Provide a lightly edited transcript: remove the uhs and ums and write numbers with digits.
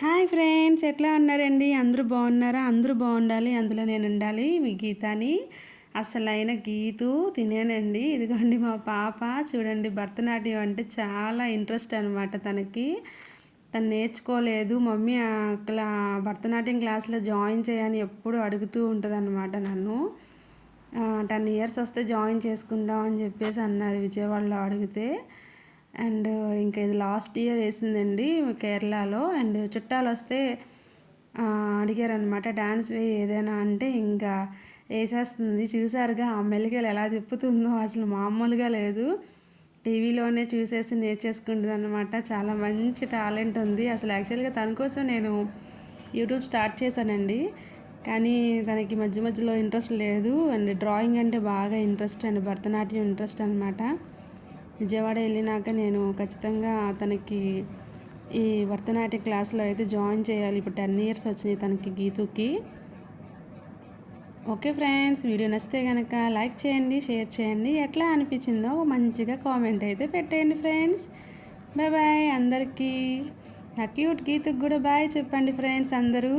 Hi friends, ఎట్లా ఉన్నారండి? అందరూ బాగున్నారా? అందరూ బాగుండాలి, అందులో నేను ఉండాలి. మీ గీతాని, అసలైన గీతు తినేనండి. ఇదిగోండి మా పాప చూడండి, భరతనాట్యం అంటే చాలా ఇంట్రెస్ట్ అనమాట తనకి. తను నేర్చుకోలేదు, మమ్మీ భరతనాట్యం క్లాస్లో జాయిన్ చేయని ఎప్పుడు అడుగుతూ ఉంటుంది అనమాట నన్ను. 10 ఇయర్స్ వస్తే జాయిన్ చేసుకుందాం అని చెప్పేసి అన్నారు విజయవాడలో అడిగితే. అండ్ ఇంకా ఇది లాస్ట్ ఇయర్ వేసిందండి కేరళలో. అండ్ చుట్టాలు వస్తే అడిగారనమాట, డ్యాన్స్ వే ఏదైనా అంటే ఇంకా వేసేస్తుంది. చూసారుగా ఆ మెలికలు ఎలా తిప్పుతుందో, అసలు మామూలుగా లేదు. టీవీలోనే చూసేసి నేర్చేసుకుంటుంది అనమాట. చాలా మంచి టాలెంట్ ఉంది. అసలు యాక్చువల్గా తన కోసం నేను యూట్యూబ్ స్టార్ట్ చేశానండి, కానీ తనకి మధ్య మధ్యలో ఇంట్రెస్ట్ లేదు. అండ్ డ్రాయింగ్ అంటే బాగా ఇంట్రెస్ట్, అండ్ భరతనాట్యం ఇంట్రెస్ట్ అనమాట. విజయవాడ వెళ్ళినాక నేను ఖచ్చితంగా తనకి ఈ భరతనాట్య క్లాస్లో అయితే జాయిన్ చేయాలి. ఇప్పుడు 10 ఇయర్స్ వచ్చినాయి తనకి, గీతుకి. ఓకే ఫ్రెండ్స్, వీడియో నచ్చితే కనుక లైక్ చేయండి, షేర్ చేయండి. ఎట్లా అనిపించిందో మంచిగా కామెంట్ అయితే పెట్టేయండి ఫ్రెండ్స్. బాయ్ బాయ్ అందరికీ. నా క్యూట్ గీతుకు కూడా బాయ్ చెప్పండి ఫ్రెండ్స్ అందరూ.